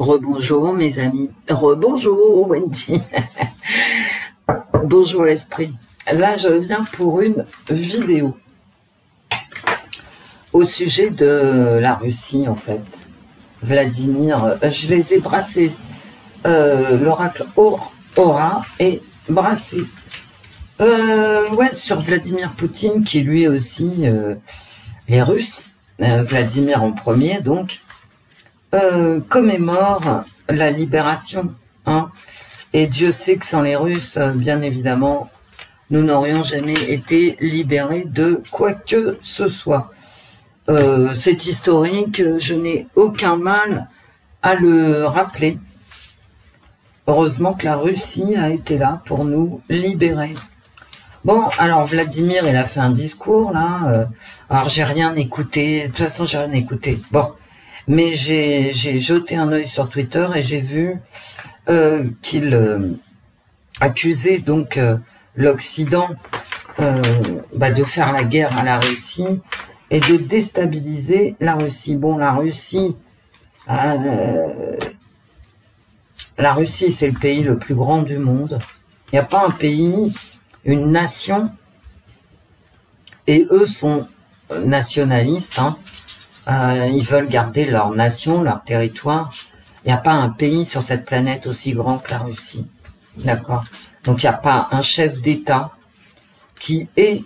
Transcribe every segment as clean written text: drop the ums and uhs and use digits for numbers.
Rebonjour mes amis, rebonjour Wendy, bonjour l'esprit. Là je viens pour une vidéo au sujet de la Russie en fait. Vladimir, je les ai brassés, l'oracle Aura est brassé. Ouais, sur Vladimir Poutine qui lui aussi, les Russes, Vladimir en premier donc, commémore la libération, hein. Et Dieu sait que sans les Russes, bien évidemment, nous n'aurions jamais été libérés de quoi que ce soit. C'est historique, je n'ai aucun mal à le rappeler. Heureusement que la Russie a été là pour nous libérer. Bon, alors Vladimir, il a fait un discours là. Alors j'ai rien écouté. De toute façon, j'ai rien écouté. Bon, mais j'ai jeté un œil sur Twitter et j'ai vu qu'il accusait donc l'Occident de faire la guerre à la Russie et de déstabiliser la Russie. Bon, la Russie, c'est le pays le plus grand du monde. Il n'y a pas un pays, une nation, et eux sont nationalistes, hein. Ils veulent garder leur nation, leur territoire. Il n'y a pas un pays sur cette planète aussi grand que la Russie. D'accord? Donc il n'y a pas un chef d'État qui ait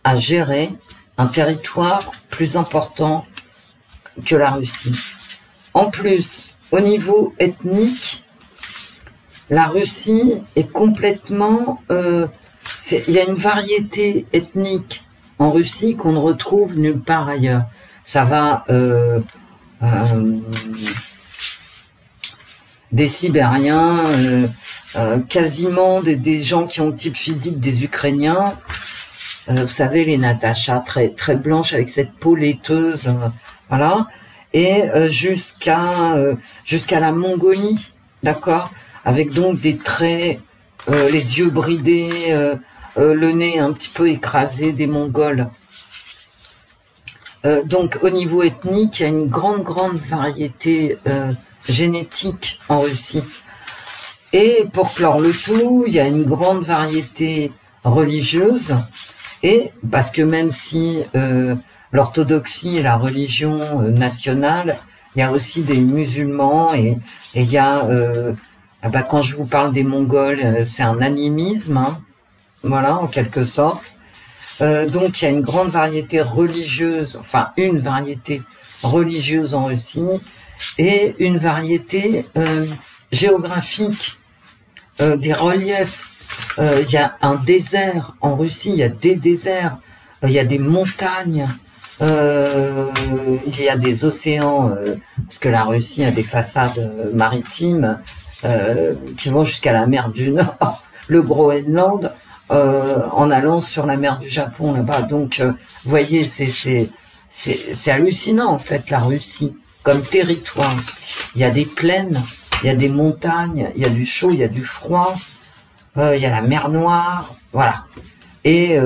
à gérer un territoire plus important que la Russie. En plus, au niveau ethnique, la Russie est complètement... il y a une variété ethnique en Russie qu'on ne retrouve nulle part ailleurs. Ça va des Sibériens, quasiment des gens qui ont le type physique des Ukrainiens. Vous savez, les Natacha, très blanches avec cette peau laiteuse, voilà. Et jusqu'à la Mongolie, d'accord, avec donc des traits, les yeux bridés, le nez un petit peu écrasé des Mongols. Donc au niveau ethnique, il y a une grande variété génétique en Russie. Et pour clore le tout, il y a une grande variété religieuse. Et parce que même si l'orthodoxie est la religion nationale, il y a aussi des musulmans et il y a, quand je vous parle des Mongols, c'est un animisme, hein, voilà, en quelque sorte. Donc il y a une grande variété religieuse, enfin une variété religieuse en Russie et une variété géographique, des reliefs. Il y a un désert en Russie, il y a des déserts, il y a des montagnes, il y a des océans, parce que la Russie a des façades maritimes qui vont jusqu'à la mer du Nord, le Groenland, en allant sur la mer du Japon là-bas. Donc, vous voyez, c'est hallucinant en fait la Russie comme territoire. Il y a des plaines, il y a des montagnes, il y a du chaud, il y a du froid. Il y a la mer Noire, voilà. Et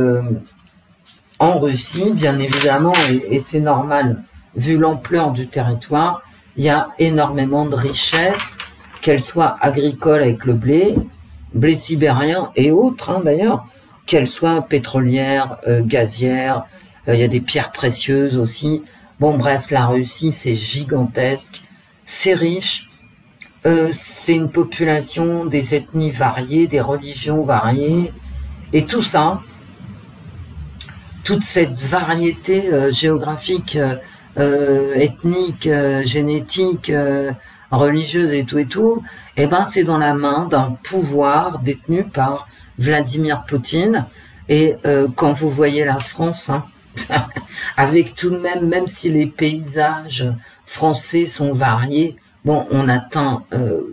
en Russie, bien évidemment, et c'est normal, vu l'ampleur du territoire, il y a énormément de richesses, qu'elles soient agricoles avec le blé sibérien et autres, hein, d'ailleurs, qu'elles soient pétrolières, gazières, il y a des pierres précieuses aussi. Bon, bref, la Russie, c'est gigantesque, c'est riche. C'est une population, des ethnies variées, des religions variées, et tout ça, toute cette variété géographique, ethnique, génétique, religieuse et tout, eh ben c'est dans la main d'un pouvoir détenu par Vladimir Poutine. Et quand vous voyez la France, hein, avec tout de même si les paysages français sont variés, bon, on atteint,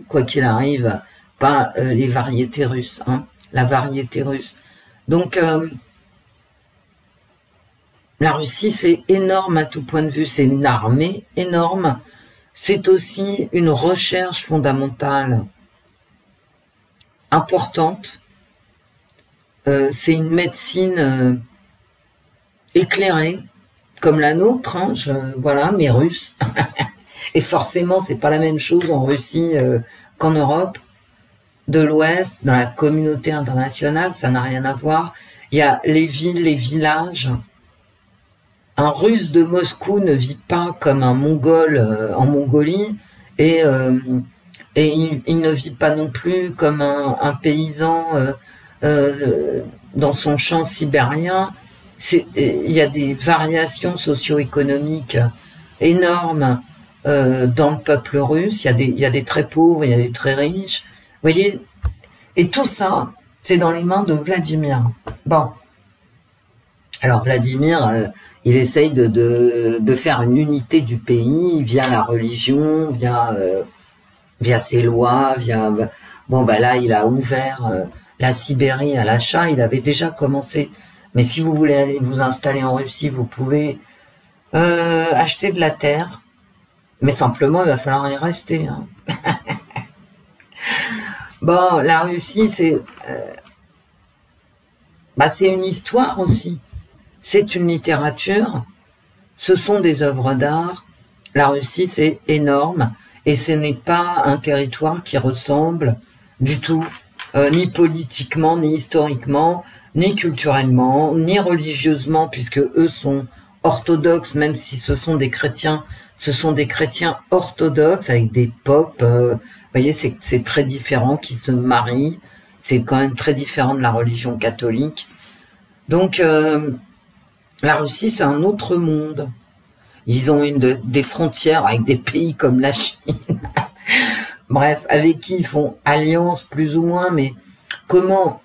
quoi qu'il arrive, pas les variétés russes, hein, la variété russe. Donc, la Russie, c'est énorme à tout point de vue. C'est une armée énorme. C'est aussi une recherche fondamentale importante. C'est une médecine éclairée, comme la nôtre, hein, voilà, mais russe. Et forcément, c'est pas la même chose en Russie qu'en Europe de l'Ouest, dans la communauté internationale, ça n'a rien à voir. Il y a les villes, les villages. Un Russe de Moscou ne vit pas comme un Mongol en Mongolie et il ne vit pas non plus comme un paysan dans son champ sibérien. Il y a des variations socio-économiques énormes dans le peuple russe. Il y a des très pauvres, il y a des très riches. Vous voyez, et tout ça, c'est dans les mains de Vladimir. Bon, alors Vladimir, il essaye de faire une unité du pays via la religion, via ses lois, bon bah là il a ouvert la Sibérie à l'achat. Il avait déjà commencé. Mais si vous voulez aller vous installer en Russie, vous pouvez acheter de la terre, mais simplement il va falloir y rester. Hein. Bon, la Russie, c'est une histoire aussi. C'est une littérature. Ce sont des œuvres d'art. La Russie, c'est énorme. Et ce n'est pas un territoire qui ressemble du tout, ni politiquement, ni historiquement, ni culturellement, ni religieusement, puisque eux sont orthodoxes, même si ce sont des chrétiens orthodoxes avec des popes. Vous voyez, c'est très différent, qui se marient. C'est quand même très différent de la religion catholique. Donc, la Russie, c'est un autre monde. Ils ont des frontières avec des pays comme la Chine. Bref, avec qui ils font alliance plus ou moins, mais comment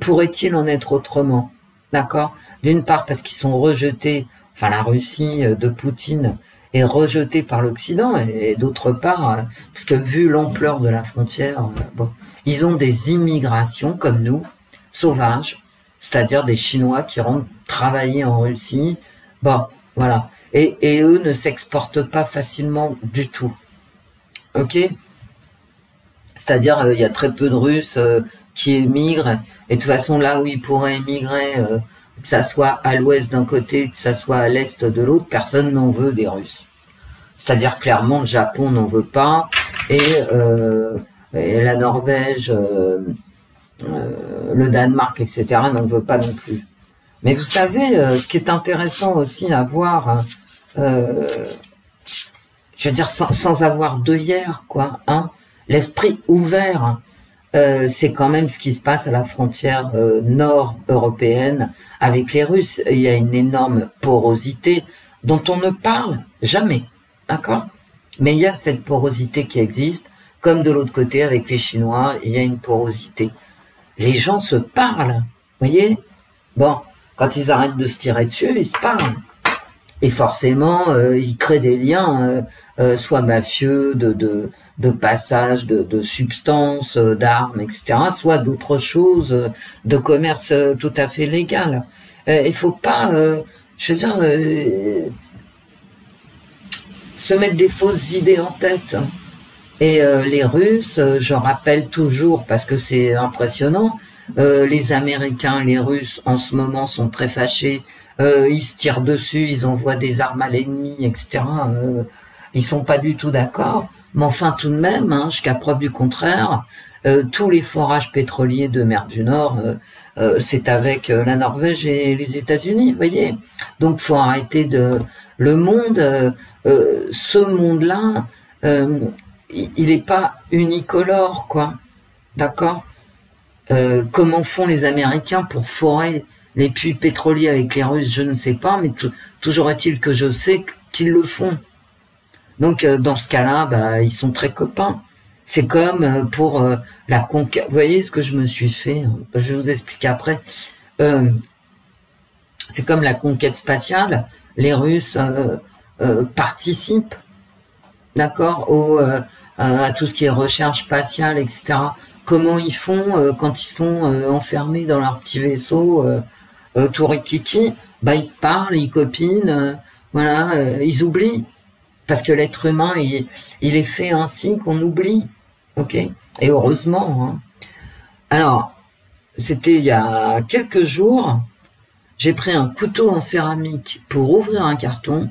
pourrait-il en être autrement? D'accord? D'une part, parce qu'ils sont rejetés, enfin la Russie de Poutine est rejetée par l'Occident, et d'autre part, parce que vu l'ampleur de la frontière, bon, ils ont des immigrations comme nous, sauvages, c'est-à-dire des Chinois qui rentrent travailler en Russie. Bon, voilà. Et eux ne s'exportent pas facilement du tout. Ok? C'est-à-dire, il y a très peu de Russes qui émigrent, et de toute façon, là où ils pourraient émigrer, que ça soit à l'ouest d'un côté, que ça soit à l'est de l'autre, personne n'en veut des Russes. C'est-à-dire, clairement, le Japon n'en veut pas, et la Norvège, le Danemark, etc., n'en veut pas non plus. Mais vous savez, ce qui est intéressant aussi à voir, je veux dire, sans avoir d'œillère, quoi, hein, l'esprit ouvert, c'est quand même ce qui se passe à la frontière nord-européenne avec les Russes. Il y a une énorme porosité dont on ne parle jamais, d'accord? Mais il y a cette porosité qui existe, comme de l'autre côté avec les Chinois, il y a une porosité. Les gens se parlent, voyez? Bon, quand ils arrêtent de se tirer dessus, ils se parlent. Et forcément, ils créent des liens, soit mafieux, de passage, de substances, d'armes, etc., soit d'autres choses, de commerce tout à fait légal. Il faut pas, je veux dire, se mettre des fausses idées en tête. Et les Russes, je rappelle toujours, parce que c'est impressionnant, les Américains, les Russes, en ce moment, sont très fâchés. Ils se tirent dessus, ils envoient des armes à l'ennemi, etc. Ils sont pas du tout d'accord. Mais enfin, tout de même, hein, jusqu'à preuve du contraire, tous les forages pétroliers de mer du Nord, c'est avec la Norvège et les États-Unis, vous voyez. Donc, faut arrêter le monde, ce monde-là, il n'est pas unicolore, quoi. D'accord? Comment font les Américains pour forer les puits pétroliers avec les Russes, je ne sais pas, mais toujours est-il que je sais qu'ils le font. Donc, dans ce cas-là, ils sont très copains. C'est comme pour la conquête. Vous voyez ce que je me suis fait, hein, je vais vous expliquer après. C'est comme la conquête spatiale. Les Russes participent, d'accord, à tout ce qui est recherche spatiale, etc. Comment ils font quand ils sont enfermés dans leur petit vaisseau tout rikiki? Ils se parlent, ils copinent, voilà, ils oublient. Parce que l'être humain, il est fait ainsi qu'on oublie, ok? Et heureusement. Hein. Alors, c'était il y a quelques jours, j'ai pris un couteau en céramique pour ouvrir un carton.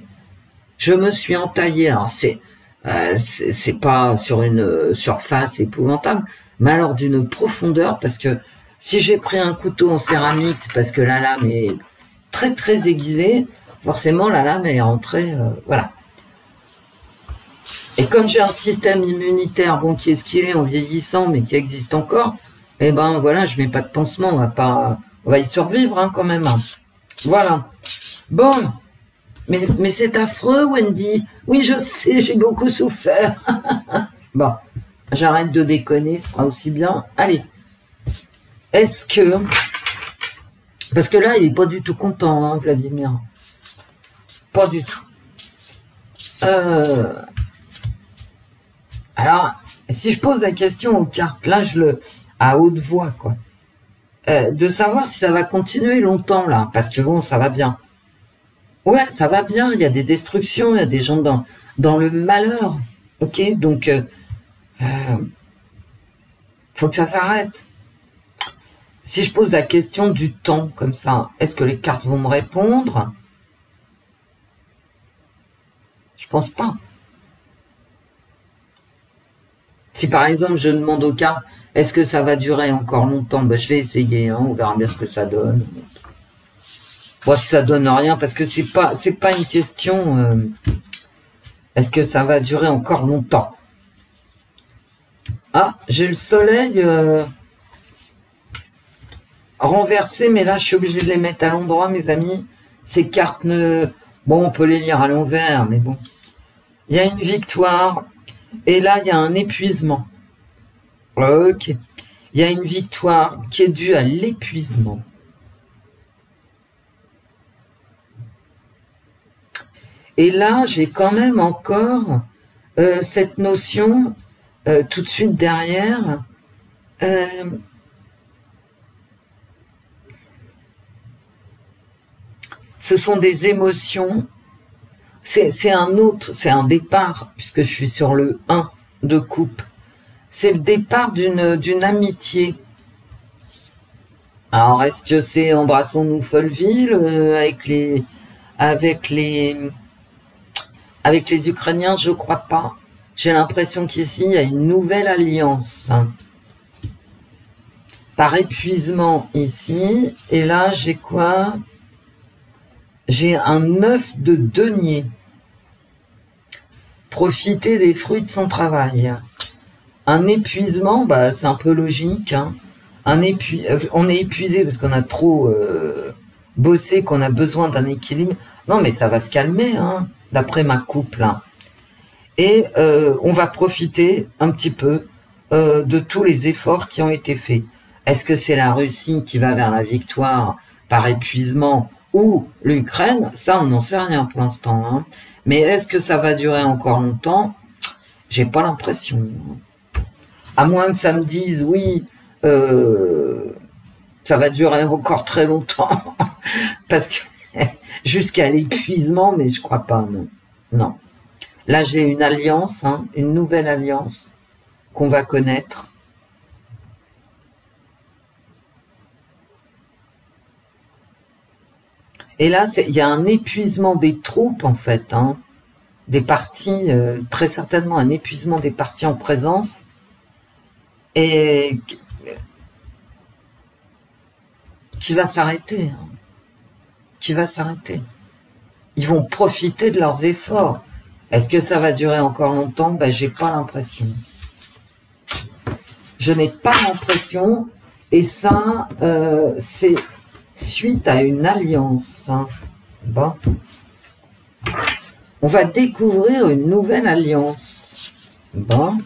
Je me suis entaillé. Alors c'est pas sur une surface épouvantable, mais alors d'une profondeur, parce que si j'ai pris un couteau en céramique, c'est parce que la lame est très très aiguisée, forcément la lame est rentrée, voilà. Et comme j'ai un système immunitaire, bon, qui est ce qu'il est en vieillissant, mais qui existe encore, eh ben voilà, je mets pas de pansement, on va y survivre hein, quand même. Hein. Voilà. Bon, mais c'est affreux, Wendy. Oui, je sais, j'ai beaucoup souffert. Bon, j'arrête de déconner, ce sera aussi bien. Allez. Est-ce que... Parce que là, il est pas du tout content, hein, Vladimir. Pas du tout. Alors, si je pose la question aux cartes, là, à haute voix, quoi, de savoir si ça va continuer longtemps, là, parce que bon, ça va bien. Ouais, ça va bien, il y a des destructions, il y a des gens dans le malheur, ok, donc, faut que ça s'arrête. Si je pose la question du temps, comme ça, est-ce que les cartes vont me répondre? Je pense pas. Si par exemple je demande aux cartes, est-ce que ça va durer encore longtemps? Ben, je vais essayer, hein, on verra bien ce que ça donne. Bon, si ça donne rien, parce que c'est pas une question. Est-ce que ça va durer encore longtemps? Ah, j'ai le soleil renversé, mais là je suis obligée de les mettre à l'endroit, mes amis. Ces cartes bon, on peut les lire à l'envers, mais bon. Il y a une victoire. Et là, il y a un épuisement. Ok. Il y a une victoire qui est due à l'épuisement. Et là, j'ai quand même encore cette notion, tout de suite derrière, ce sont des émotions. C'est un départ, puisque je suis sur le 1 de coupe. C'est le départ d'une amitié. Alors, est-ce que c'est Embrassons-nous Folleville avec les Ukrainiens? Je crois pas. J'ai l'impression qu'ici, il y a une nouvelle alliance. Par épuisement ici. Et là, j'ai quoi? J'ai un 9 de denier. Profiter des fruits de son travail. Un épuisement, bah, c'est un peu logique. Hein. On est épuisé parce qu'on a trop bossé, qu'on a besoin d'un équilibre. Non, mais ça va se calmer, hein, d'après ma coupe, là. Et on va profiter un petit peu de tous les efforts qui ont été faits. Est-ce que c'est la Russie qui va vers la victoire par épuisement ou l'Ukraine? Ça, on n'en sait rien pour l'instant. Hein. Mais est-ce que ça va durer encore longtemps? J'ai pas l'impression. À moins que ça me dise, oui, ça va durer encore très longtemps. Parce que jusqu'à l'épuisement, mais je crois pas, non. Non. Là, j'ai une alliance, hein, une nouvelle alliance qu'on va connaître. Et là, il y a un épuisement des troupes, en fait, hein, des partis, très certainement un épuisement des partis en présence, et qui va s'arrêter. Hein, qui va s'arrêter. Ils vont profiter de leurs efforts. Est-ce que ça va durer encore longtemps? Ben, j'ai pas l'impression. Je n'ai pas l'impression, et ça, c'est suite à une alliance. Hein. Bon. On va découvrir une nouvelle alliance. Bon.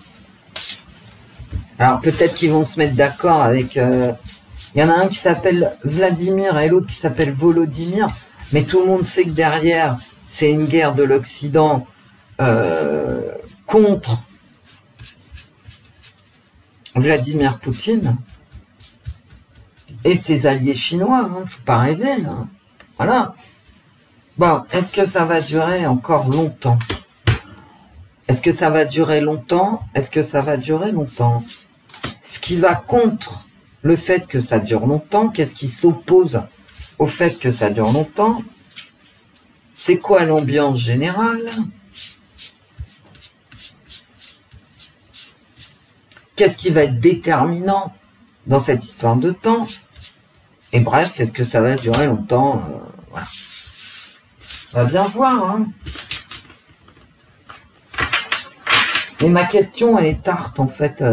Alors peut-être qu'ils vont se mettre d'accord avec... il y en a un qui s'appelle Vladimir et l'autre qui s'appelle Volodymyr. Mais tout le monde sait que derrière, c'est une guerre de l'Occident contre Vladimir Poutine et ses alliés chinois. Hein, faut pas rêver. Hein. Voilà. Bon, est-ce que ça va durer encore longtemps? Est-ce que ça va durer longtemps? Est-ce que ça va durer longtemps? Ce qui va contre le fait que ça dure longtemps, qu'est-ce qui s'oppose au fait que ça dure longtemps? C'est quoi l'ambiance générale? Qu'est-ce qui va être déterminant dans cette histoire de temps? Et bref, est-ce que ça va durer longtemps? Voilà. On va bien voir, hein. Mais ma question, elle est tarte, en fait.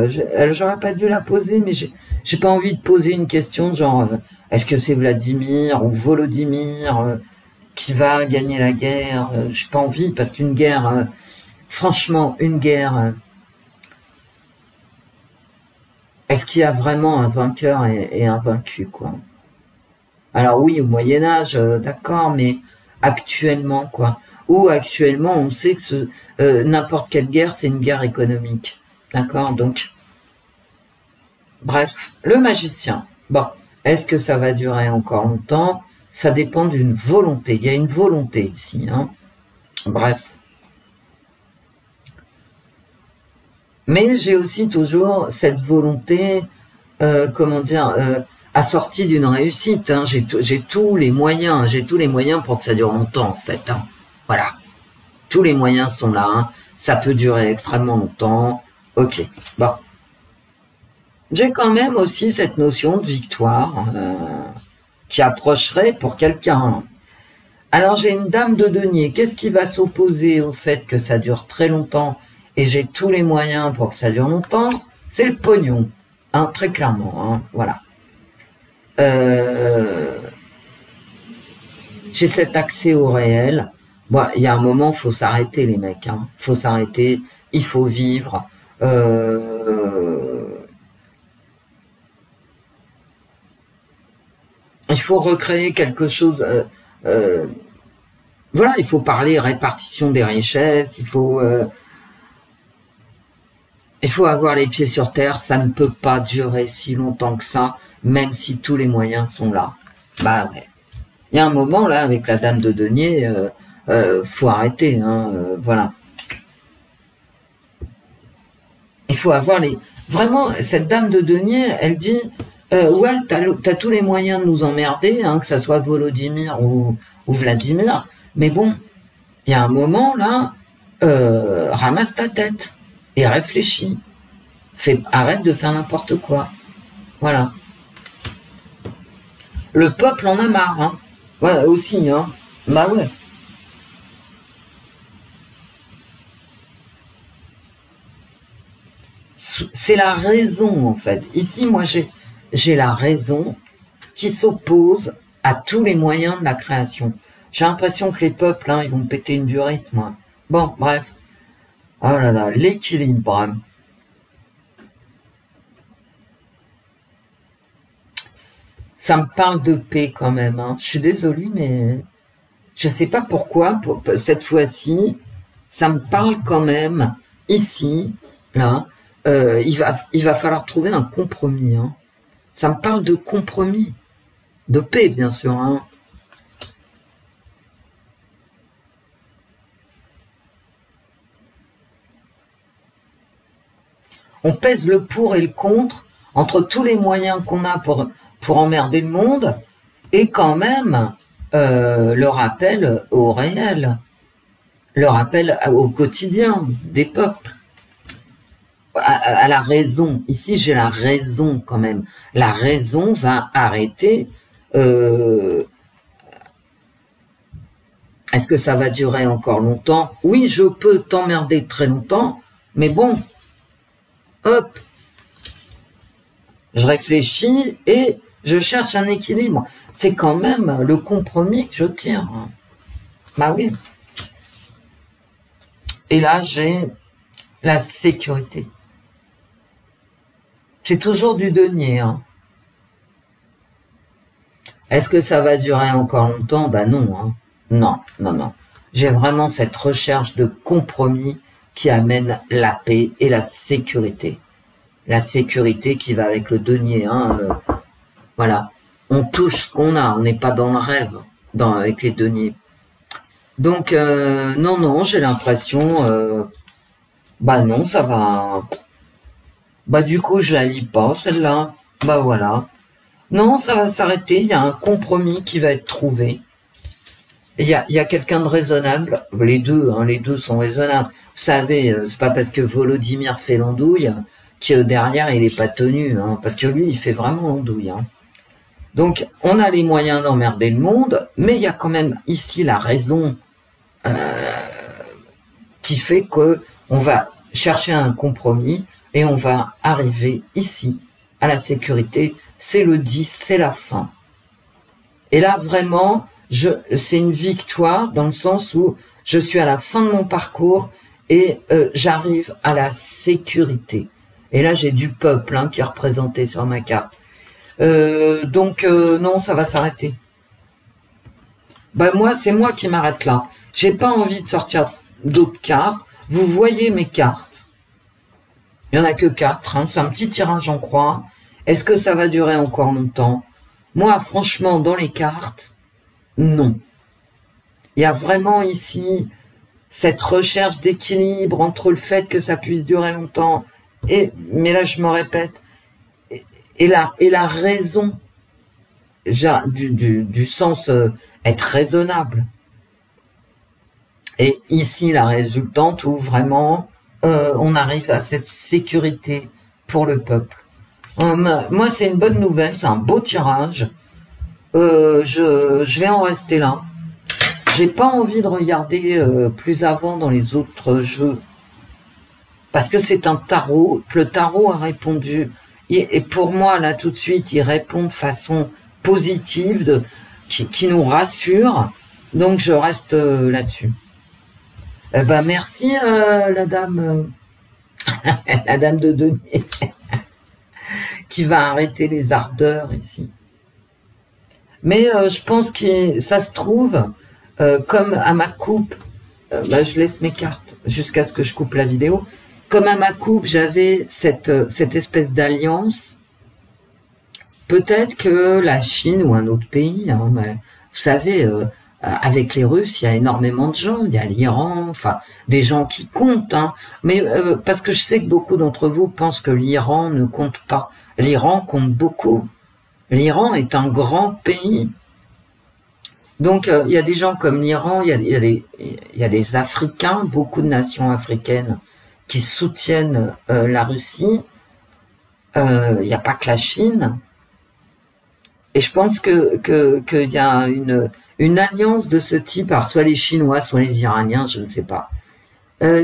J'aurais pas dû la poser, mais j'ai pas envie de poser une question genre, est-ce que c'est Vladimir ou Volodymyr qui va gagner la guerre? J'ai pas envie, parce qu'une guerre, franchement, une guerre, est-ce qu'il y a vraiment un vainqueur et un vaincu, quoi? Alors oui, au Moyen-Âge, d'accord, mais actuellement, quoi. Ou actuellement, on sait que n'importe quelle guerre, c'est une guerre économique. D'accord? Donc, bref, le magicien. Bon, est-ce que ça va durer encore longtemps? Ça dépend d'une volonté. Il y a une volonté ici, hein. Bref. Mais j'ai aussi toujours cette volonté, comment dire, assortie d'une réussite. Hein. J'ai tous les moyens, pour que ça dure longtemps, en fait. Hein. Voilà. Tous les moyens sont là. Hein. Ça peut durer extrêmement longtemps. Ok. Bon. J'ai quand même aussi cette notion de victoire qui approcherait pour quelqu'un. Alors j'ai une dame de denier. Qu'est-ce qui va s'opposer au fait que ça dure très longtemps et j'ai tous les moyens pour que ça dure longtemps? C'est le pognon. Hein, très clairement. Hein, voilà. J'ai cet accès au réel. Bon, il y a un moment, faut s'arrêter, les mecs. Hein. Faut s'arrêter. Il faut vivre. Il faut recréer quelque chose. Voilà, il faut parler répartition des richesses. Il faut avoir les pieds sur terre. Ça ne peut pas durer si longtemps que ça, même si tous les moyens sont là. Bah ouais. Il y a un moment là avec la dame de denier. Faut arrêter, hein, voilà. Il faut avoir les... Vraiment, cette dame de denier, elle dit, ouais, t'as tous les moyens de nous emmerder, hein, que ça soit Volodymyr ou Vladimir, mais bon, il y a un moment, là, ramasse ta tête et réfléchis. Arrête de faire n'importe quoi. Voilà. Le peuple en a marre, hein. Ouais, aussi, hein. Bah ouais. C'est la raison, en fait. Ici, moi, j'ai la raison qui s'oppose à tous les moyens de la création. J'ai l'impression que les peuples, hein, ils vont péter une durite, moi. Bon, bref. Oh là là, l'équilibre. Ça me parle de paix, quand même. Hein. Je suis désolée, mais je sais pas pourquoi, cette fois-ci, ça me parle quand même, ici, là, il va falloir trouver un compromis. Hein. Ça me parle de compromis, de paix, bien sûr. Hein. On pèse le pour et le contre entre tous les moyens qu'on a pour emmerder le monde et quand même le rappel au réel, le rappel au quotidien des peuples. À la raison. Ici, j'ai la raison quand même. La raison va arrêter. Est-ce que ça va durer encore longtemps? Oui, je peux t'emmerder très longtemps, mais bon, hop, je réfléchis et je cherche un équilibre. C'est quand même le compromis que je tire. Bah oui. Et là, j'ai la sécurité. C'est toujours du denier. Hein. Est-ce que ça va durer encore longtemps? Ben non. Hein. Non, non, non. J'ai vraiment cette recherche de compromis qui amène la paix et la sécurité. La sécurité qui va avec le denier. Hein. Voilà. On touche ce qu'on a. On n'est pas dans le rêve avec les deniers. Donc, non, non, j'ai l'impression... bah non, ça va... Bah du coup, je la lis pas, celle-là. Bah voilà. Non, ça va s'arrêter. Il y a un compromis qui va être trouvé. Il y a quelqu'un de raisonnable. Les deux sont raisonnables. Vous savez, c'est pas parce que Volodymyr fait l'andouille que derrière, il est pas tenu, hein, parce que lui, il fait vraiment andouille. Hein. Donc, on a les moyens d'emmerder le monde, mais il y a quand même ici la raison qui fait que on va chercher un compromis et on va arriver ici à la sécurité. C'est le 10, c'est la fin. Et là, vraiment, c'est une victoire dans le sens où je suis à la fin de mon parcours et j'arrive à la sécurité. Et là, j'ai du peuple hein, qui est représenté sur ma carte. Donc, non, ça va s'arrêter. Ben moi, c'est moi qui m'arrête là. J'ai pas envie de sortir d'autres cartes. Vous voyez mes cartes. Il y en a que 4. Hein. C'est un petit tirage en croix. Est-ce que ça va durer encore longtemps? Moi, franchement, dans les cartes, non. Il y a vraiment ici cette recherche d'équilibre entre le fait que ça puisse durer longtemps mais là, je me répète, et la raison du sens être raisonnable. Et ici, la résultante où vraiment on arrive à cette sécurité pour le peuple. Moi, c'est une bonne nouvelle, c'est un beau tirage. Je vais en rester là. J'ai pas envie de regarder plus avant dans les autres jeux. Parce que c'est un tarot. Le tarot a répondu. Et pour moi, là, tout de suite, il répond de façon positive, qui nous rassure. Donc, je reste là-dessus. Ben, merci, la dame, la dame de denier, qui va arrêter les ardeurs ici. Mais je pense que ça se trouve, comme à ma coupe, ben, je laisse mes cartes jusqu'à ce que je coupe la vidéo. Comme à ma coupe, j'avais cette espèce d'alliance. Peut-être que la Chine ou un autre pays, hein, mais, vous savez, avec les Russes, il y a énormément de gens. Il y a l'Iran, enfin, des gens qui comptent. Hein, mais parce que je sais que beaucoup d'entre vous pensent que l'Iran ne compte pas. L'Iran compte beaucoup. L'Iran est un grand pays. Donc, il y a des gens comme l'Iran, il y a des Africains, beaucoup de nations africaines qui soutiennent la Russie. Il n'y a pas que la Chine. Et je pense qu'il y a une alliance de ce type, alors soit les Chinois, soit les Iraniens, je ne sais pas,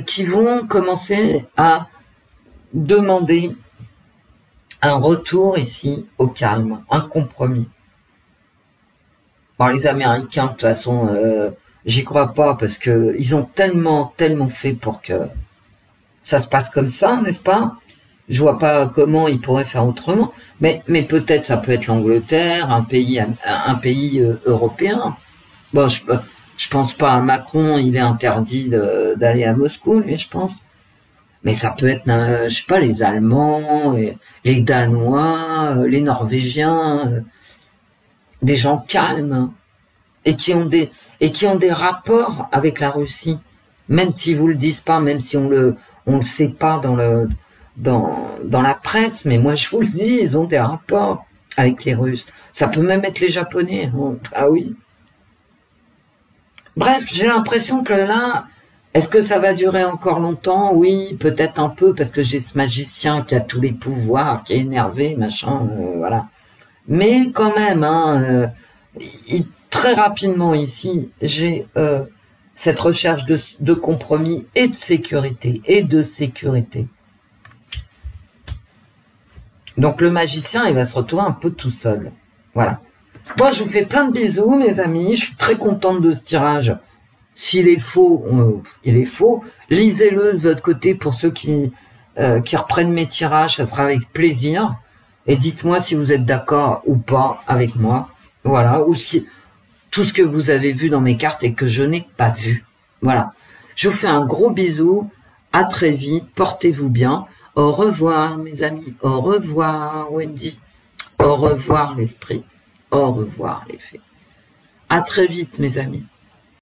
qui vont commencer à demander un retour ici au calme, un compromis. Bon, les Américains, de toute façon, j'y crois pas parce que ils ont tellement fait pour que ça se passe comme ça, n'est-ce pas? Je vois pas comment ils pourraient faire autrement. Mais peut-être ça peut être l'Angleterre, un pays européen. Bon, je pense pas à Macron, il est interdit d'aller à Moscou, lui, je pense. Mais ça peut être, je sais pas, les Allemands, les Danois, les Norvégiens, des gens calmes et qui ont des rapports avec la Russie, même s'ils vous le disent pas, même si on le sait pas dans la presse, mais moi je vous le dis, ils ont des rapports avec les Russes. Ça peut même être les Japonais. Ah oui. Bref, j'ai l'impression que là, est-ce que ça va durer encore longtemps? Oui, peut-être un peu, parce que j'ai ce magicien qui a tous les pouvoirs, qui est énervé, machin, voilà. Mais quand même, hein, très rapidement ici, j'ai cette recherche de compromis et de sécurité, Donc le magicien, il va se retrouver un peu tout seul. Voilà. Bon, je vous fais plein de bisous, mes amis. Je suis très contente de ce tirage. S'il est faux, il est faux. Lisez-le de votre côté pour ceux qui reprennent mes tirages. Ça sera avec plaisir. Et dites-moi si vous êtes d'accord ou pas avec moi. Voilà. Ou si tout ce que vous avez vu dans mes cartes et que je n'ai pas vu. Voilà. Je vous fais un gros bisou. À très vite. Portez-vous bien. Au revoir, mes amis. Au revoir, Wendy. Au revoir, l'esprit. Au revoir, les fées. À très vite, mes amis.